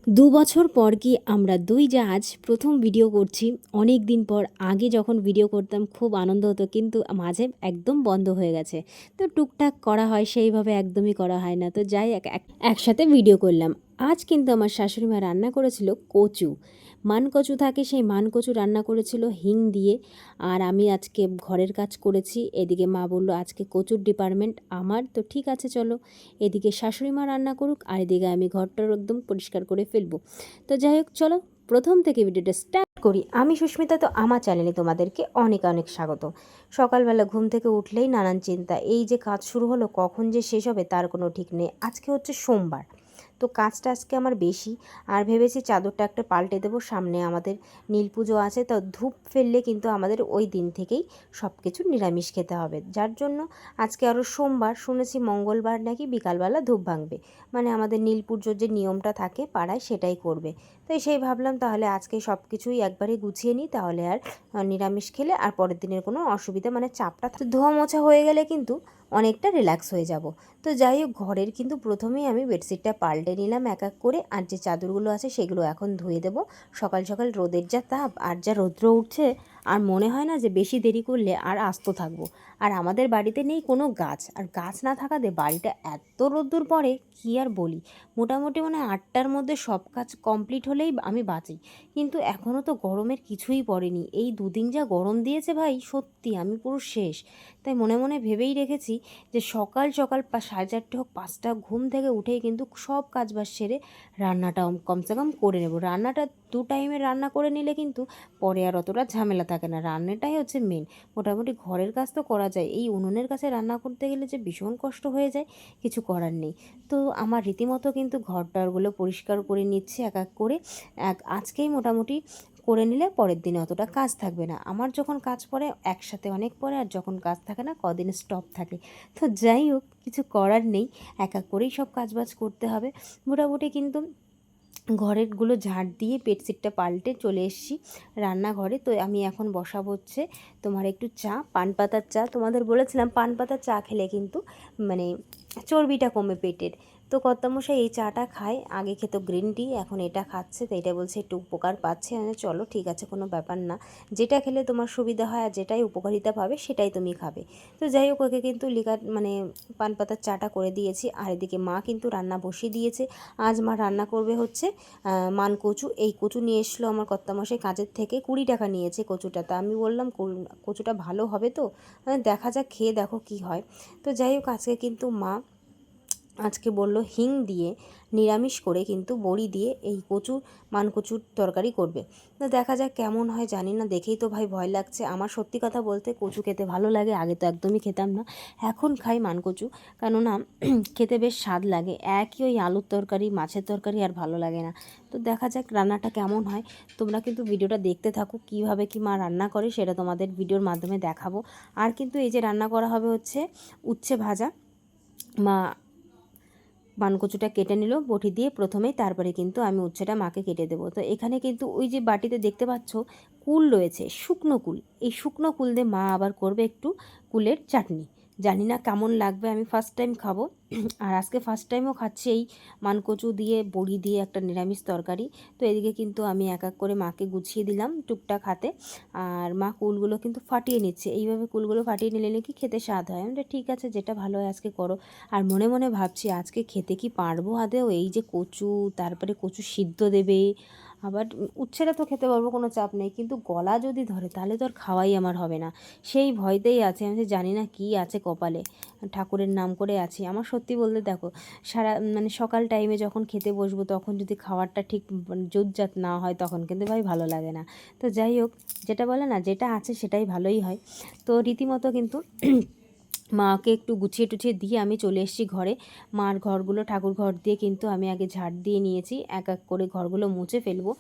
২ বছর পর কি আমরা দুই যা আজ প্রথম ভিডিও করছি। অনেক দিন পর। আগে যখন ভিডিও করতাম খুব আনন্দ হতো, কিন্তু মাঝে একদম বন্ধ হয়ে গেছে। তো টুকটাক করা হয়, সেইভাবে একদমই করা হয় না। তো যাই একসাথে ভিডিও করলাম। আজ কিন্তু আমার শাশুড়ি মা রান্না করেছিল কচু, মানকচু থাকে, সেই মানকচু রান্না করেছিল হিং দিয়ে। আর আমি আজকে ঘরের কাজ করেছি। এদিকে মা বলল আজকে কচুর ডিপার্টমেন্ট আমার, তো ঠিক আছে চলো। এদিকে শাশুড়ি মা রান্না করুক, আর এদিকে আমি ঘরটার একদম পরিষ্কার করে ফেলবো। তো যাই হোক, চলো প্রথম থেকে ভিডিওটা স্টার্ট করি। আমি সুস্মিতা, তো আমার চ্যানেলে তোমাদেরকে অনেক অনেক স্বাগত। সকালবেলা ঘুম থেকে উঠলেই নানান চিন্তা, এই যে কাজ শুরু হলো কখন যে শেষ হবে তার কোনো ঠিক নেই। আজকে হচ্ছে সোমবার, তো কাজটা আজকে আমার বেশি। আর ভেবেছি চাদরটা একটা পাল্টে দেবো, সামনে আমাদের নীল পুজো আছে। তো ধূপ ফেললে কিন্তু আমাদের ওই দিন থেকেই সব কিছু নিরামিষ খেতে হবে, যার জন্য আজকে আরও সোমবার, শুনেছি মঙ্গলবার নাকি বিকালবেলা ধূপ ভাঙবে, মানে আমাদের নীল পুজোর যে নিয়মটা থাকে পাড়ায় সেটাই করবে। তাই সেই ভাবলাম তাহলে আজকে সব কিছুই একবারে গুছিয়ে নিই, তাহলে আর নিরামিষ খেলে আর পরের দিনের কোনো অসুবিধা, মানে চাপটা ধোয়া মোছা হয়ে গেলে কিন্তু অনেকটা রিল্যাক্স হয়ে যাব। তো যাই হোক, ঘরের কিন্তু প্রথমেই আমি বেডশিটটা পাল্টে নিলাম এক এক করে। আর যে চাদরগুলো আছে সেগুলো এখন ধুয়ে দেবো। সকাল সকাল রোদের যা তাপ আর যা রৌদ্র উঠছে, আর মনে হয় না যে বেশি দেরি করলে আর আস্ত থাকবো। আর আমাদের বাড়িতে নেই কোনো গাছ, আর গাছ না থাকাতে বাড়িটা এত রোদ্দুর পড়ে কি আর বলি। মোটামুটি মানে 8টার মধ্যে সব কাজ কমপ্লিট হলেই আমি বাঁচি। কিন্তু এখনও তো গরমের কিছুই পড়েনি। এই দুদিন যা গরম দিয়েছে ভাই, সত্যি আমি পুরো শেষ। তাই মনে মনে ভেবেই রেখেছি যে সকাল সকাল 4:30 হোক 5টা ঘুম থেকে উঠেই কিন্তু সব কাজবাজ সেরে রান্নাটা কমসে কম করে নেব। রান্নাটা 2 টাইমে রান্না করে নিলে কিন্তু পরে আর অতটা ঝামেলা থাকে না। রান্নাটাই হচ্ছে মেন। মোটামুটি ঘরের কাজ তো করা যায়, এই উনুনের কাছে রান্না করতে গেলে যে ভীষণ কষ্ট হয়ে যায়, কিছু করার নেই। তো আমার রীতিমতো কিন্তু ঘরটারগুলো পরিষ্কার করে নিচ্ছে এক এক করে। আজকেই মোটামুটি করে নিলে পরের দিনে অতটা কাজ থাকবে না। আমার যখন কাজ পড়ে একসাথে অনেক পড়ে, আর যখন কাজ থাকে না কদিন স্টপ থাকে। তো যাই হোক, কিছু করার নেই, এক এক করেই সব কাজবাজ করতে হবে। মোটামুটি কিন্তু ঘরেরগুলো ঝাড় দিয়ে বেডশিটটা পাল্টে চলে এসেছি রান্নাঘরে। তো আমি এখন বসাবো হচ্ছে তোমার একটু চা, পান পাতার চা। তোমাদের বলেছিলাম পান পাতার চা খেলে কিন্তু মানে চর্বিটা কমে পেটের। তো কর্তামশাই এই চাটা খায়, আগে খেত গ্রিন টি, এখন এটা খাচ্ছে। তো এটা বলছে একটু উপকার পাচ্ছে। আমি চলো ঠিক আছে, কোনো ব্যাপার না, যেটা খেলে তোমার সুবিধা হয় আর যেটাই উপকারিতা পাবে সেটাই তুমি খাবে। তো যাই হোক, ওকে কিন্তু মানে পান পাতার চাটা করে দিয়েছি। আর এদিকে মা কিন্তু রান্না বসিয়ে দিয়েছে। আজ মা রান্না করবে হচ্ছে মানকচু। এই কচু নিয়ে এসলো আমার কর্তামশাই কাজের থেকে, 20 টাকা নিয়েছে কচুটা। তা আমি বললাম কচুটা ভালো হবে তো, দেখা যাক, খেয়ে দেখো কি হয়। তো যাই হোক, আজকে বলল হিং দিয়ে নিরামিষ করে কিন্তু বড়ি দিয়ে এই মানকচুর তরকারি করবে। তো দেখা যাক কেমন হয়, জানি না, দেখেই তো ভাই ভয় লাগছে। আমার সত্যি কথা বলতে কচু খেতে ভালো লাগে, আগে তো একদমই খেতাম না, এখন খাই মানকচু। কেননা খেতে বেশ স্বাদ লাগে। একই ওই আলুর তরকারি, মাছের তরকারি আর ভালো লাগে না। তো দেখা যাক রান্নাটা কেমন হয়। তোমরা কিন্তু ভিডিওটা দেখতে থাকো, কীভাবে কি মা রান্না করে সেটা তোমাদের ভিডিওর মাধ্যমে দেখাবো। আর কিন্তু এই যে রান্না করা হবে হচ্ছে উচ্ছে ভাজা। মা মানকচুটা কেটে নিল বটি দিয়ে প্রথমেই, তারপরে কিন্তু আমি উচ্ছেটা মাকে কেটে দেবো। তো এখানে কিন্তু ওই যে বাটিতে দেখতে পাচ্ছ কুল রয়েছে, শুকনো কুল। এই শুকনো কুল দিয়ে মা আবার করবে একটু কুলের চাটনি। জানি না কেমন লাগবে, আমি ফার্স্ট টাইম খাবো। আর আজকে ফার্স্ট টাইমও খাচ্ছি এই মানকচু দিয়ে বড়ি দিয়ে একটা নিরামিষ তরকারি। তো এদিকে কিন্তু আমি এক এক করে মাকে গুছিয়ে দিলাম টুকটাক হাতে। আর মা কুলগুলো কিন্তু ফাটিয়ে নিচ্ছে। এইভাবে কুলগুলো ফাটিয়ে নিলে নাকি খেতে স্বাদ হয়। আমি ঠিক আছে, যেটা ভালো হয় আজকে করো। আর মনে মনে ভাবছি আজকে খেতে কি পারবো আদেও, এই যে কচু, তারপরে কচু সিদ্ধ দেবে, আবার উচ্ছেটা তো খেতে পারবো, কোনো চাপ নেই, কিন্তু গলা যদি ধরে তাহলে তো আর খাওয়াই আমার হবে না। সেই ভয়তেই আছে, আমি জানি না কি আছে কপালে। ঠাকুরের নাম করে আছি। আমার সত্যি বলতে দেখো, মানে সকাল টাইমে যখন খেতে বসবো তখন যদি খাবারটা ঠিক জোতজাত না হয় তখন কিন্তু ভাই ভালো লাগে না। তো যাই হোক, যেটা বলে না, যেটা আছে সেটাই ভালোই হয়। তো রীতিমতো কিন্তু মাকে একটু গুছিয়ে টুছিয়ে দিয়ে আমি চলে এসেছি ঘরে। মার ঘরগুলো, ঠাকুর ঘর দিয়ে কিন্তু আমি আগে ঝাড় দিয়ে নিয়েছি, এক এক করে ঘরগুলো মুছে ফেলবো।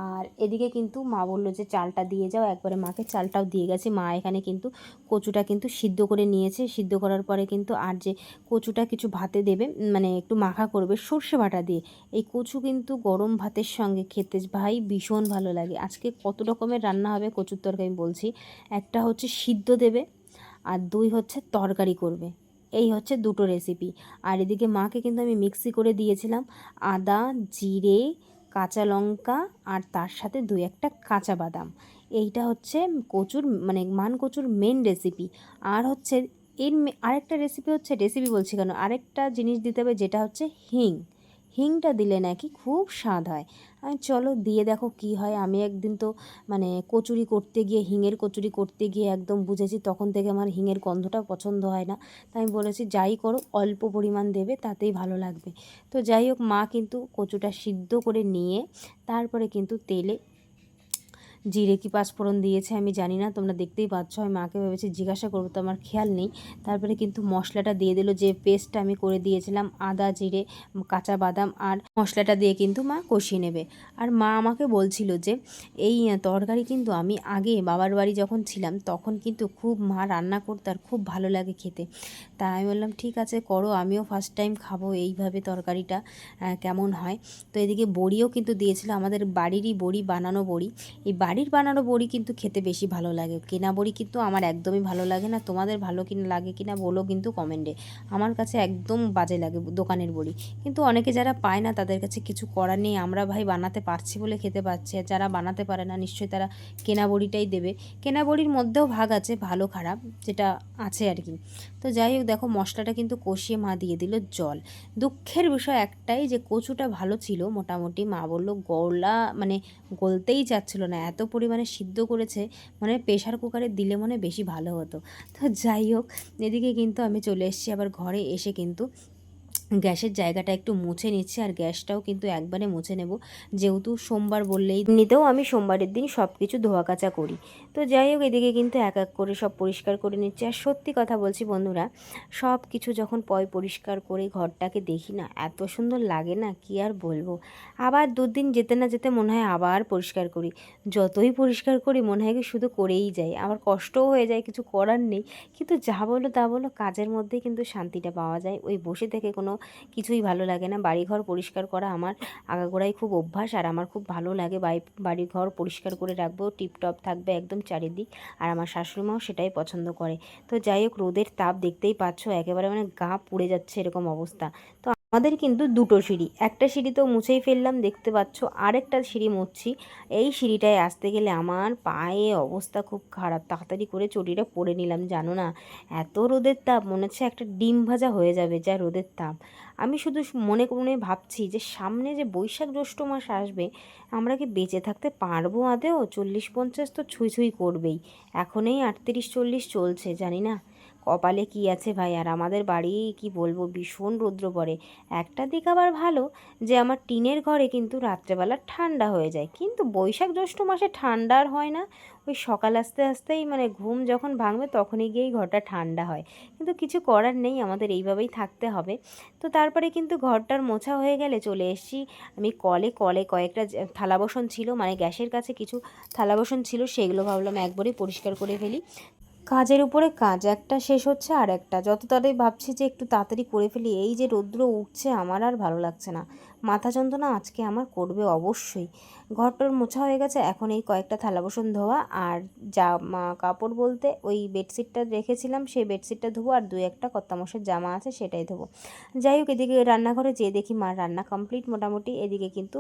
আর এদিকে কিন্তু মা বললো যে চালটা দিয়ে যাও, একবারে মাকে চালটাও দিয়ে গেছে। মা এখানে কিন্তু কচুটা কিন্তু সিদ্ধ করে নিয়েছে। সিদ্ধ করার পরে কিন্তু আর যে কচুটা কিছু ভাতে দেবে, মানে একটু মাখা করবে সর্ষে বাটা দিয়ে। এই কচু কিন্তু গরম ভাতের সঙ্গে খেতে ভাই ভীষণ ভালো লাগে। আজকে কত রকমের রান্না হবে কচুর তরকারি আমি বলছি। একটা হচ্ছে সিদ্ধ দেবে, আর 2 হচ্ছে তরকারি করবে। এই হচ্ছে দুটো রেসিপি। আর এদিকে মাকে কিন্তু আমি মিক্সি করে দিয়েছিলাম আদা, জিরে, কাঁচা লঙ্কা আর তার সাথে 2-1টা কাঁচা বাদাম। এইটা হচ্ছে কচুর মানে মান কচুর মেন রেসিপি। আর হচ্ছে আরেকটা রেসিপি হচ্ছে, রেসিপি বলছি কেন, আরেকটা জিনিস দিতে হবে যেটা হচ্ছে হিং। হিংটা দিলে নাকি খুব স্বাদ হয়। আমি চলো দিয়ে দেখো কি হয়। আমি একদিন তো মানে কচুরি করতে গিয়ে, হিঙের কচুরি করতে গিয়ে একদম বুঝেছি, তখন থেকে আমার হিঙের গন্ধটা পছন্দ হয় না। তাই আমি বলেছি যাই করো অল্প পরিমাণ দেবে, তাতেই ভালো লাগবে। তো যাই হোক, মা কিন্তু কচুটা সিদ্ধ করে নিয়ে তারপরে কিন্তু তেলে জিরে কি পাঁচফোড়ন দিয়েছে আমি জানি না, তোমরা দেখতেই পাচ্ছ। আমি মাকে ভেবেছি জিজ্ঞাসা করবো, তো আমার খেয়াল নেই। তারপরে কিন্তু মশলাটা দিয়ে দিল, যে পেস্টটা আমি করে দিয়েছিলাম আদা জিরে কাঁচা বাদাম আর মশলাটা দিয়ে কিন্তু মা কষিয়ে নেবে। আর মা আমাকে বলছিল যে এই তরকারি কিন্তু আমি আগে বাবার বাড়ি যখন ছিলাম তখন কিন্তু খুব মা রান্না করতে, আর খুব ভালো লাগে খেতে। তাই আমি বললাম ঠিক আছে করো, আমিও ফার্স্ট টাইম খাবো এইভাবে তরকারিটা কেমন হয়। তো এদিকে বড়িও কিন্তু দিয়েছিল, আমাদের বাড়িরই বড়ি, বানানো বড়ি। এই বাড়ির বানানো বড়ি কিন্তু খেতে বেশি ভালো লাগে, কেনা বড়ি কিন্তু আমার একদমই ভালো লাগে না। তোমাদের ভালো কিনা লাগে কিনা বলো কিন্তু কমেন্টে। আমার কাছে একদম বাজে লাগে দোকানের বড়ি। কিন্তু অনেকে যারা পায় না তাদের কাছে কিছু করার নেই, আমরা ভাই বানাতে পারছি বলে খেতে পাচ্ছি। আর যারা বানাতে পারে না নিশ্চয়ই তারা কেনা বড়িটাই দেবে। কেনা বড়ির মধ্যেও ভাগ আছে, ভালো খারাপ যেটা আছে আর কি। তো যাই হোক দেখো, মশলাটা কিন্তু কষিয়ে মা দিয়ে দিল জল। দুঃখের বিষয় একটাই যে কচুটা ভালো ছিল মোটামুটি, মা বললো মানে গলতেই চাচ্ছিল না, এত পরিমাণে সিদ্ধ করেছে, মানে প্রেশার কুকারে দিলে মনে বেশি ভালো হতো। তো যাই হোক, এদিকে কিন্তু আমি চলে এসেছি আবার ঘরে। এসে কিন্তু গ্যাসের জায়গাটা একটু মুছে নিচ্ছি, আর গ্যাসটাও কিন্তু একবারে মুছে নেব, যেহেতু সোমবার বললেই এমনিতেও আমি সোমবারের দিন সব কিছু ধোয়া কাচা করি। তো যাই হোক, এদিকে কিন্তু এক এক করে সব পরিষ্কার করে নিচ্ছি। আর সত্যি কথা বলছি বন্ধুরা, সব কিছু যখন পরিষ্কার করে ঘরটাকে দেখি না, এত সুন্দর লাগে না কি আর বলবো। আবার দুদিন যেতে না যেতে মনে হয় আবার পরিষ্কার করি। যতই পরিষ্কার করি মনে হয় কি শুধু করেই যাই, আবার কষ্টও হয়ে যায়, কিছু করার নেই। কিন্তু যা বলো তা বলো, কাজের মধ্যেই কিন্তু শান্তিটা পাওয়া যায়। ওই বসে থেকে কোনো কিছুই ভালো লাগে না। বাড়িঘর পরিষ্কার করা আমার আগাগোড়াই খুব অভ্যাস, আর আমার খুব ভালো লাগে। বাড়িঘর পরিষ্কার করে রাখবো, টিপটপ থাকবে একদম চারিদিক। আর আমার শাশুড়িমাও সেটাই পছন্দ করে। তো যাই হোক, রোদের তাপ দেখতেই পাচ্ছ, একেবারে মানে গা পুড়ে যাচ্ছে এরকম অবস্থা। তো আমাদের কিন্তু দুটো সিঁড়ি, একটা সিঁড়ি তো মুছেই ফেললাম দেখতে পাচ্ছ, আরেকটা সিঁড়ি মুছছি। এই সিঁড়িটায় আসতে গেলে আমার পায়ে অবস্থা খুব খারাপ, তাড়াতাড়ি করে চটিটা পরে নিলাম। জানো না, এত রোদের তাপ, মনে হচ্ছে একটা ডিম ভাজা হয়ে যাবে, যা রোদের তাপ। আমি শুধু মনে মনে ভাবছি যে সামনে যে বৈশাখ জ্যৈষ্ঠ মাস আসবে, আমরা কি বেঁচে থাকতে পারবো আদেও? 40-50 তো ছুঁই ছুঁই করবেই। এখনই 38-40 চলছে, জানি না কপালে কি আছে ভাই। আর আমাদের বাড়ি কি বলবো, ভীষণ রৌদ্র পড়ে। একটা দিক আবার ভালো, যে আমার টিনের ঘরে কিন্তু রাত্রেবেলা ঠান্ডা হয়ে যায়, কিন্তু বৈশাখ জ্যৈষ্ঠ মাসে ঠান্ডা আর হয় না। ওই সকাল আস্তে আস্তেই মানে ঘুম যখন ভাঙবে তখনই গিয়েই ঘরটা ঠান্ডা হয়। কিন্তু কিছু করার নেই, আমাদের এইভাবেই থাকতে হবে। তো তারপরে কিন্তু ঘরটার মোছা হয়ে গেলে চলে এসেছি আমি কলে। কয়েকটা থালা বাসন ছিল, মানে গ্যাসের কাছে কিছু থালা বাসন ছিল, সেগুলো ভাবলাম একবারই পরিষ্কার করে ফেলি। কাজের উপরে কাজ, একটা শেষ হচ্ছে আর একটা, যত তাড়াতাড়ি ভাবছি যে একটু তাড়াতাড়ি করে ফেলি। এই যে রৌদ্র উঠছে, আমার আর ভালো লাগছে না। মাথা যন্ত্রণা আজকে আমার করবে অবশ্যই। ঘরটার মোছা হয়ে গেছে, এখন এই কয়েকটা থালা বাসন ধোয়া, আর জামা কাপড় বলতে ওই বেডশিটটা রেখেছিলাম, সেই বেডশিটটা ধোবো, আর 2-1টা কর্তামশাইয়ের জামা আছে সেটাই ধোবো। যাই হোক, এদিকে রান্নাঘরে যেয়ে দেখি মার রান্না কমপ্লিট মোটামুটি। এদিকে কিন্তু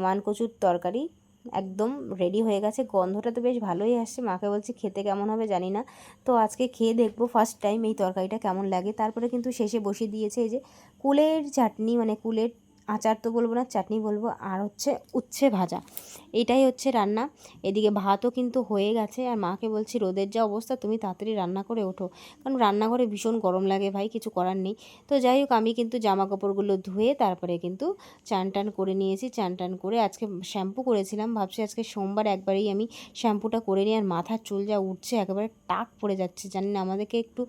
মানকচুর তরকারি একদম রেডি হয়ে গেছে, গন্ধটা তো বেশ ভালোই আসছে। মাকে বলছি খেতে কেমন হবে জানি না, তো আজকে খেয়ে দেখবো ফার্স্ট টাইম এই তরকারিটা কেমন লাগে। তারপরে কিন্তু শেষে বসিয়ে দিয়েছে এই যে কুলের চাটনি, মানে কুলের আচার তো বলবো না, চাটনি বলবো, আর হচ্ছে উচ্ছে ভাজা। এইটাই হচ্ছে রান্না। এদিকে ভাতও কিন্তু হয়ে গেছে, আর মাকে বলছি রোদের যা অবস্থা তুমি তাড়াতাড়ি রান্না করে ওঠো, কারণ রান্নাঘরে ভীষণ গরম লাগে ভাই, কিছু করার নেই। তো যাই হোক, আমি কিন্তু জামা কাপড়গুলো ধুয়ে তারপরে কিন্তু চান টান করে নিয়েছি। চান টান করে আজকে শ্যাম্পু করেছিলাম, ভাবছি আজকে সোমবার একবারেই আমি শ্যাম্পুটা করে নিই। আর মাথার চুল যা উঠছে, একেবারে টাক পড়ে যাচ্ছে। জানি না, আমাদেরকে একটু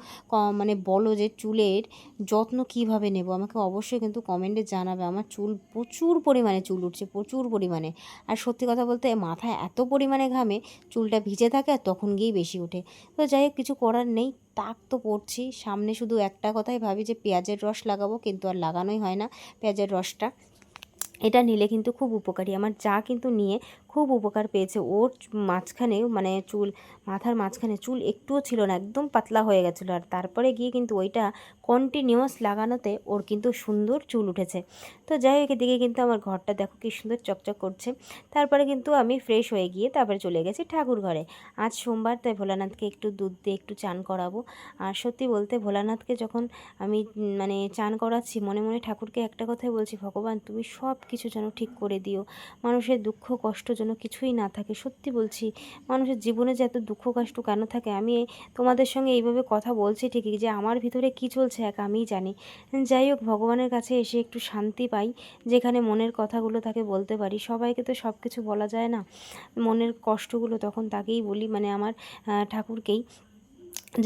মানে বলো যে চুলের যত্ন কিভাবে নেব, আমাকে অবশ্যই কিন্তু কমেন্টে জানাবে। আমার চুল প্রচুর পরিমাণে চুল উঠছে, প্রচুর পরিমাণে। আর সত্যি কথা বলতে মাথায় এত পরিমাণে ঘামে, চুলটা ভিজে থাকে আর তখন গিয়েই বেশি ওঠে। তো যাই হোক, কিছু করার নেই, টাক তো পড়ছি। সামনে শুধু একটা কথাই ভাবি যে পেঁয়াজের রস লাগাবো, কিন্তু আর লাগানোই হয় না পেঁয়াজের রসটা। এটা নিলে কিন্তু খুব উপকারী, আমার যা কিন্তু নিয়ে খুব উপকার পেয়েছে। ওর মাঝখানে মানে মাথার মাঝখানে চুল একটুও ছিল না, একদম পাতলা হয়ে গেছিলো। আর তারপরে গিয়ে কিন্তু ওইটা কন্টিনিউয়াস লাগানোতে ওর কিন্তু সুন্দর চুল উঠেছে। তো যাই হোক, এদিকে কিন্তু আমার ঘরটা দেখো কি সুন্দর চকচক করছে। তারপরে কিন্তু আমি ফ্রেশ হয়ে গিয়ে তারপরে চলে গেছি ঠাকুর ঘরে। আজ সোমবার, তাই ভোলানাথকে একটু দুধ দিয়ে একটু চান করাবো। আর সত্যি বলতে ভোলানাথকে যখন আমি মানে চান করাচ্ছি, মনে মনে ঠাকুরকে একটা কথাই বলছি, ভগবান তুমি সব কিছু যেন ঠিক করে দিও, মানুষের দুঃখ কষ্ট যেন কিছুই না থাকে। সত্যি বলছি, মানুষের জীবনে যে এত দুঃখ কষ্ট কেন থাকে, আমি তোমাদের সঙ্গে এইভাবে কথা বলছি ঠিকই, যে আমার ভিতরে কী চলছে এক আমিই জানি। যাই হোক, ভগবানের কাছে এসে একটু শান্তি পাই, যেখানে মনের কথাগুলো তাকে বলতে পারি। সবাইকে তো সব কিছু বলা যায় না, মনের কষ্টগুলো তখন তাকেই বলি, মানে আমার ঠাকুরকেই,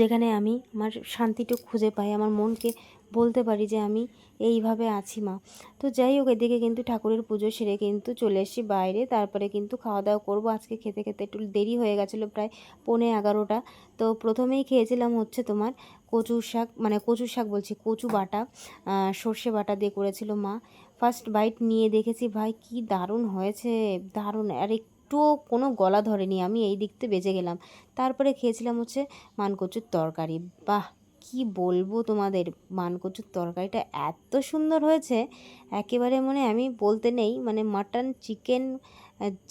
যেখানে আমি আমার শান্তিটুকু খুঁজে পাই, আমার মনকে বলতে পারি যে আমি এইভাবে আছি মা। তো যাই হোক, এদিকে কিন্তু ঠাকুরের পুজো সেরে কিন্তু চলে এসেছি বাইরে। তারপরে কিন্তু খাওয়া দাওয়া করবো। আজকে খেতে খেতে একটু দেরি হয়ে গেছিলো, প্রায় 11:15। তো প্রথমেই খেয়েছিলাম হচ্ছে তোমার কচু বাটা, সর্ষে বাটা দিয়ে করেছিল মা। ফার্স্ট বাইট নিয়ে দেখেছি, ভাই কি দারুণ হয়েছে, দারুণ। আর একটুও কোনো গলা ধরেনি, আমি এই দিকতে বেঁচে গেলাম। তারপরে খেয়েছিলাম হচ্ছে মানকচুর তরকারি। বাহ, কি বলবো তোমাদের, মানকচুর তরকারিটা এত সুন্দর হয়েছে, একেবারে মানে আমি বলতে নেই, মানে মাটন চিকেন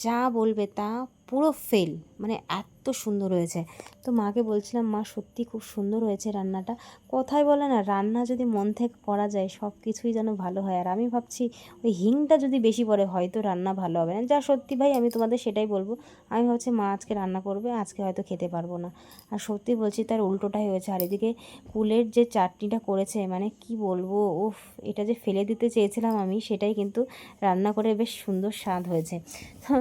যা বলবে তা পুরো ফেল, মানে এত সুন্দর হয়েছে। তো মাকে বলছিলাম, মা সত্যি খুব সুন্দর হয়েছে রান্নাটা। কথায় বলে না, রান্না যদি মন থেকে করা যায় সব কিছুই যেন ভালো হয়। আর আমি ভাবছি ওই হিংটা যদি বেশি পড়ে হয়তো রান্না ভালো হবে না। যা সত্যি ভাই, আমি তোমাদের সেটাই বলবো। আমি ভাবছি মা আজকে রান্না করবে, আজকে হয়তো খেতে পারবো না। আর সত্যি বলছি, তার উল্টোটাই হয়েছে। আর এদিকে কুলের যে চাটনিটা করেছে, মানে কি বলবো, উফ, এটা যে ফেলে দিতে চেয়েছিলাম আমি, সেটাই কিন্তু রান্না করে বেশ সুন্দর স্বাদ হয়েছে।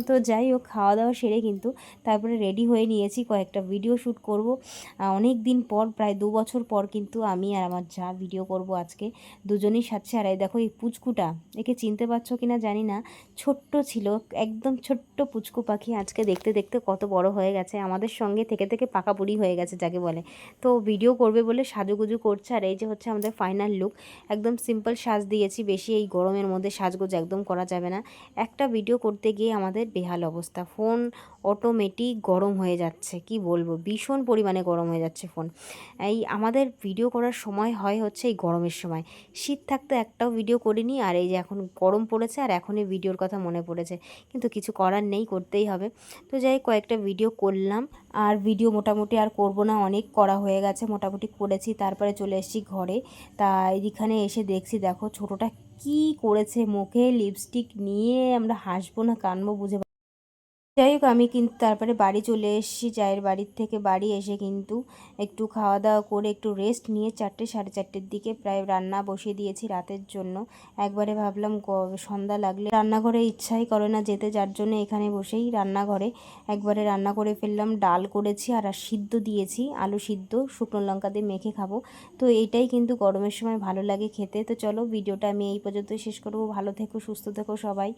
তো যাই হোক, খাওয়া দাওয়া সেরে কিন্তু তারপরে রেডি হয়ে নিয়েছি, কয়েকটা ভিডিও শ্যুট করব। অনেক দিন পর, প্রায় 2 বছর পর কিন্তু আমি আর আমার যা ভিডিও করব আজকে, দুজনেই সাথে। আর এই দেখো এই পুচকুটা, একে চিনতে পারছো কিনা জানি না, ছোট্ট ছিল, একদম ছোট্ট পুচকু পাখি, আজকে দেখতে দেখতে কত বড় হয়ে গেছে, আমাদের সঙ্গে থেকে থেকে পাকা বুড়ি হয়ে গেছে যাকে বলে। তো ভিডিও করবে বলে সাজুগুজু করছে। আর এই যে হচ্ছে আমাদের ফাইনাল লুক, একদম সিম্পল সাজ দিয়েছি, বেশি এই গরমের মধ্যে সাজগোজ একদম করা যাবে না। একটা ভিডিও করতে গিয়ে আমাদের বেহাল অবস্থা, ফোন অটোমেটিক গরম হয়ে যাচ্ছে, কি বলবো, ভীষণ পরিমাণে গরম হয়ে যাচ্ছে ফোন। এই আমাদের ভিডিও করার সময় হয় হচ্ছে এই গরমের সময়, শীত থাকতে একটাও ভিডিও করিনি। আর এই যে এখন গরম পড়েছে, আর এখনই ভিডিওর কথা মনে পড়েছে, কিন্তু কিছু করার নেই, করতেই হবে। তো যাই কয়েকটা ভিডিও করলাম, আর ভিডিও মোটামুটি আর করব না, অনেক করা হয়ে গেছে, মোটামুটি করেছি। তারপরে চলে এসেছি ঘরে। তা এইখানে এসে দেখছি, দেখো ছোটোটা কি করেছে, মুখে লিপস্টিক নিয়ে আমরা হাসবো না কানবো বুঝে। যাই হোক, আমি কিন্তু তারপরে বাড়ি চলে এসেছি, জায়ের বাড়ির থেকে বাড়ি এসে কিন্তু একটু খাওয়া দাওয়া করে একটু রেস্ট নিয়ে 4টে 4:30-র দিকে প্রায় রান্না বসিয়ে দিয়েছি রাতের জন্য। একবারে ভাবলাম সন্ধ্যা লাগলে রান্নাঘরে ইচ্ছাই করে না যেতে, যার জন্য এখানে বসেই রান্নাঘরে একবারে রান্না করে ফেললাম। ডাল করেছি আর সিদ্ধ দিয়েছি, আলু সিদ্ধ শুকনো লঙ্কা দিয়ে মেখে খাবো। তো এইটাই কিন্তু গরমের সময় ভালো লাগে খেতে। তো চলো, ভিডিওটা আমি এই পর্যন্তই শেষ করবো। ভালো থেকো, সুস্থ থেকো সবাই।